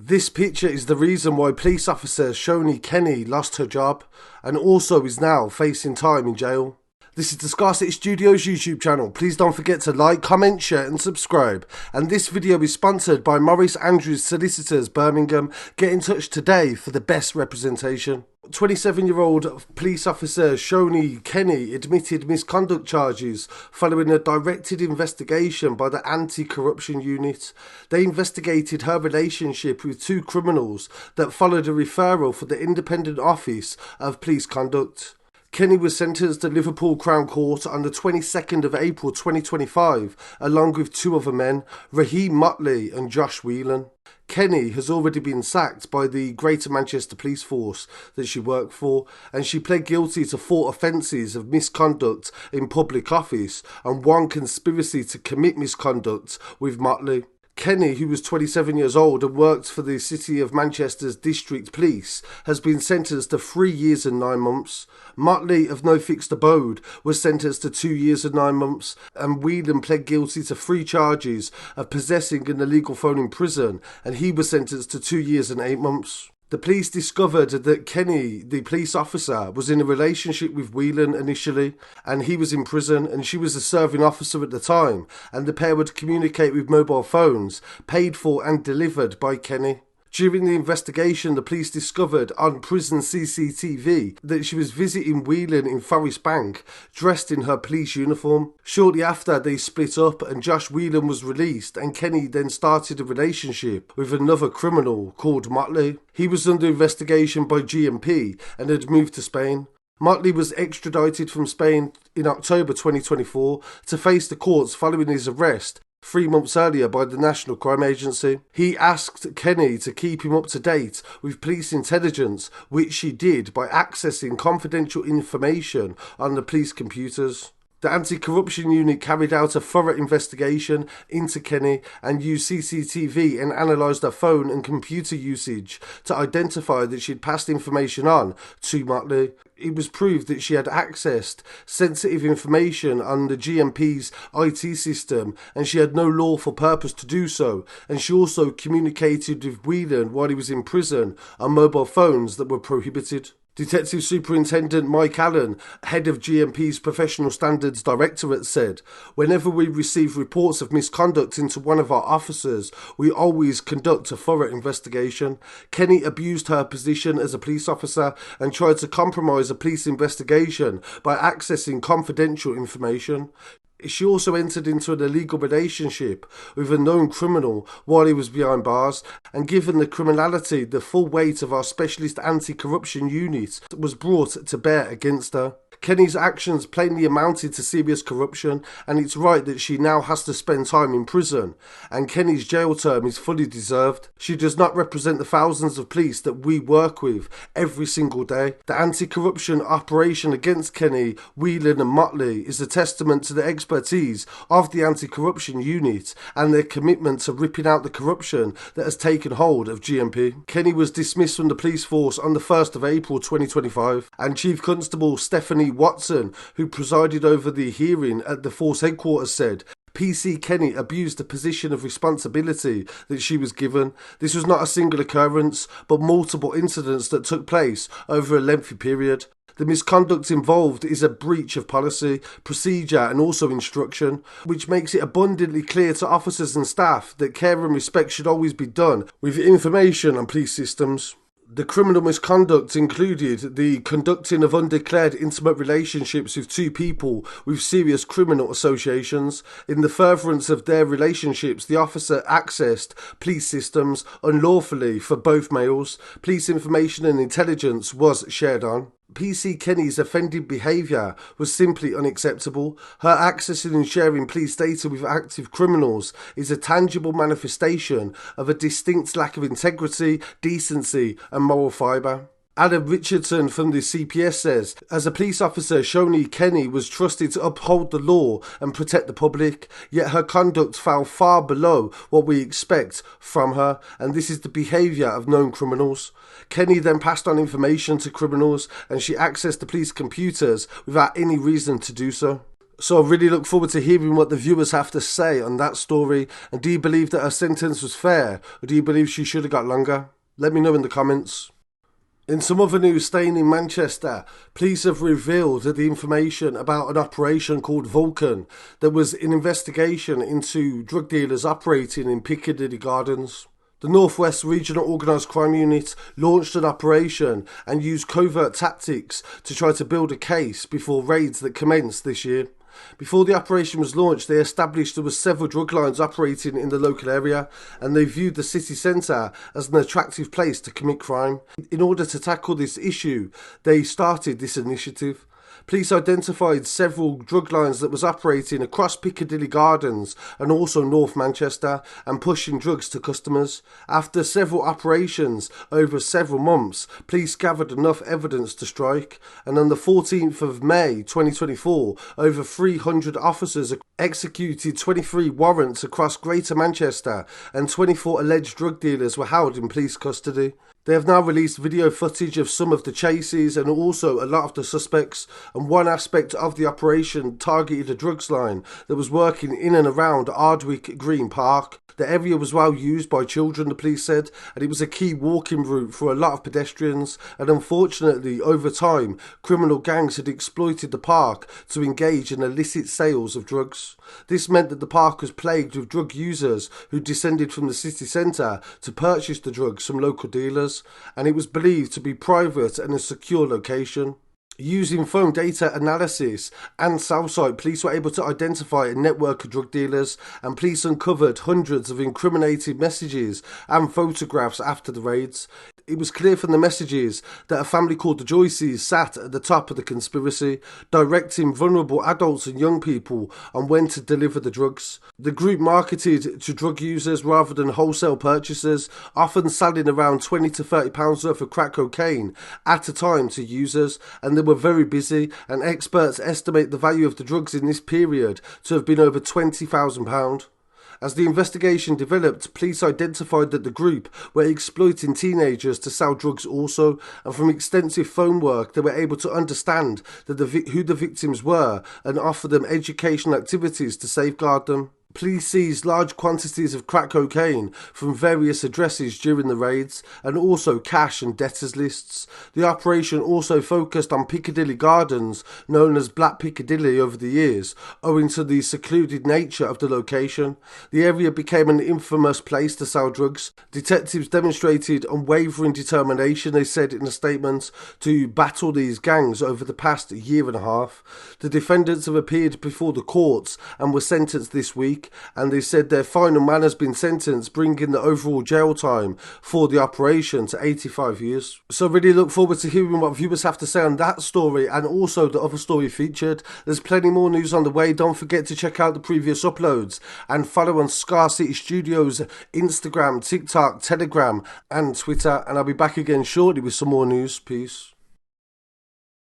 This picture is the reason why police officer Choni Kenny lost her job and also is now facing time in jail. This is the Scarcity Studios YouTube channel. Please don't forget to like, comment, share and subscribe. And this video is sponsored by Maurice Andrews Solicitors, Birmingham. Get in touch today for the best representation. 27-year-old police officer Choni Kenny admitted misconduct charges following a directed investigation by the anti-corruption unit. They investigated her relationship with two criminals that followed a referral for the Independent Office of Police Conduct. Kenny was sentenced at Liverpool Crown Court on the 22nd of April 2025, along with two other men, Rahim Mottley and Whelan. Kenny has already been sacked by the Greater Manchester Police Force that she worked for, and she pled guilty to 4 offences of misconduct in public office and 1 conspiracy to commit misconduct with Mottley. Kenny, who was 27 years old and worked for the City of Manchester's District Police, has been sentenced to 3 years and 9 months. Mottley, of no fixed abode, was sentenced to 2 years and 9 months, and Whelan pled guilty to 3 charges of possessing an illegal phone in prison, and he was sentenced to 2 years and 8 months. The police discovered that Kenny, the police officer, was in a relationship with Whelan initially, and he was in prison and she was a serving officer at the time, and the pair would communicate with mobile phones, paid for and delivered by Kenny. During the investigation, the police discovered on prison CCTV that she was visiting Whelan in Forest Bank, dressed in her police uniform. Shortly after, they split up and Whelan was released, and Kenny then started a relationship with another criminal called Mottley. He was under investigation by GMP and had moved to Spain. Mottley was extradited from Spain in October 2024 to face the courts following his arrest 3 months earlier by the National Crime Agency. He asked Kenny to keep him up to date with police intelligence, which she did by accessing confidential information on the police computers. The anti-corruption unit carried out a thorough investigation into Kenny and used CCTV and analysed her phone and computer usage to identify that she'd passed information on to Mottley. It was proved that she had accessed sensitive information on the GMP's IT system and she had no lawful purpose to do so, and she also communicated with Whelan while he was in prison on mobile phones that were prohibited. Detective Superintendent Mike Allen, head of GMP's Professional Standards Directorate, said, "Whenever we receive reports of misconduct into one of our officers, we always conduct a thorough investigation. Kenny abused her position as a police officer and tried to compromise a police investigation by accessing confidential information. She also entered into an illegal relationship with a known criminal while he was behind bars, and given the criminality, the full weight of our specialist anti-corruption unit was brought to bear against her. Kenny's actions plainly amounted to serious corruption, and it's right that she now has to spend time in prison, and Kenny's jail term is fully deserved. She does not represent the thousands of police that we work with every single day. The anti-corruption operation against Kenny, Whelan and Mottley is a testament to the expertise of the anti-corruption unit and their commitment to ripping out the corruption that has taken hold of GMP. Kenny was dismissed from the police force on the 1st of April 2025, and Chief Constable Stephanie Watson, who presided over the hearing at the force headquarters, said, PC Kenny abused the position of responsibility that she was given. This was not a single occurrence, but multiple incidents that took place over a lengthy period. The misconduct involved is a breach of policy, procedure and also instruction, which makes it abundantly clear to officers and staff that care and respect should always be done with information on police systems. The criminal misconduct included the conducting of undeclared intimate relationships with 2 people with serious criminal associations. In the furtherance of their relationships, the officer accessed police systems unlawfully for both males. Police information and intelligence was shared on. PC Kenny's offending behaviour was simply unacceptable. Her accessing and sharing police data with active criminals is a tangible manifestation of a distinct lack of integrity, decency and moral fibre. Adam Richardson from the CPS says, as a police officer, Choni Kenny was trusted to uphold the law and protect the public, yet her conduct fell far below what we expect from her, and this is the behaviour of known criminals. Kenny then passed on information to criminals, and she accessed the police computers without any reason to do so. So I really look forward to hearing what the viewers have to say on that story. And do you believe that her sentence was fair, or do you believe she should have got longer? Let me know in the comments. In some other news, staying in Manchester, police have revealed the information about an operation called Vulcan. There was an investigation into drug dealers operating in Piccadilly Gardens. The North West Regional Organised Crime Unit launched an operation and used covert tactics to try to build a case before raids that commenced this year. Before the operation was launched, they established there were several drug lines operating in the local area, and they viewed the city centre as an attractive place to commit crime. In order to tackle this issue, they started this initiative. Police identified several drug lines that was operating across Piccadilly Gardens and also North Manchester and pushing drugs to customers. After several operations over several months, police gathered enough evidence to strike, and on the 14th of May 2024, over 300 officers executed 23 warrants across Greater Manchester, and 24 alleged drug dealers were held in police custody. They have now released video footage of some of the chases and also a lot of the suspects, and one aspect of the operation targeted a drugs line that was working in and around Ardwick Green Park. The area was well used by children, the police said, and it was a key walking route for a lot of pedestrians, and unfortunately over time criminal gangs had exploited the park to engage in illicit sales of drugs. This meant that the park was plagued with drug users who descended from the city centre to purchase the drugs from local dealers, and it was believed to be private and a secure location. Using phone data analysis and cell site, police were able to identify a network of drug dealers, and police uncovered hundreds of incriminating messages and photographs after the raids. It was clear from the messages that a family called the Joyces sat at the top of the conspiracy, directing vulnerable adults and young people on when to deliver the drugs. The group marketed to drug users rather than wholesale purchasers, often selling around £20 to £30 worth of crack cocaine at a time to users, and they were very busy, and experts estimate the value of the drugs in this period to have been over £20,000. As the investigation developed, police identified that the group were exploiting teenagers to sell drugs also, and from extensive phone work they were able to understand that who the victims were and offer them educational activities to safeguard them. Police seized large quantities of crack cocaine from various addresses during the raids, and also cash and debtors lists. The operation also focused on Piccadilly Gardens, known as Black Piccadilly over the years, owing to the secluded nature of the location. The area became an infamous place to sell drugs. Detectives demonstrated unwavering determination, they said in a statement, to battle these gangs over the past year and a half. The defendants have appeared before the courts and were sentenced this week, and they said their final man has been sentenced, bringing the overall jail time for the operation to 85 years. So really look forward to hearing what viewers have to say on that story and also the other story featured. There's plenty more news on the way. Don't forget to check out the previous uploads and follow on Scarcity Studios Instagram, TikTok, Telegram and Twitter, and I'll be back again shortly with some more news. Peace.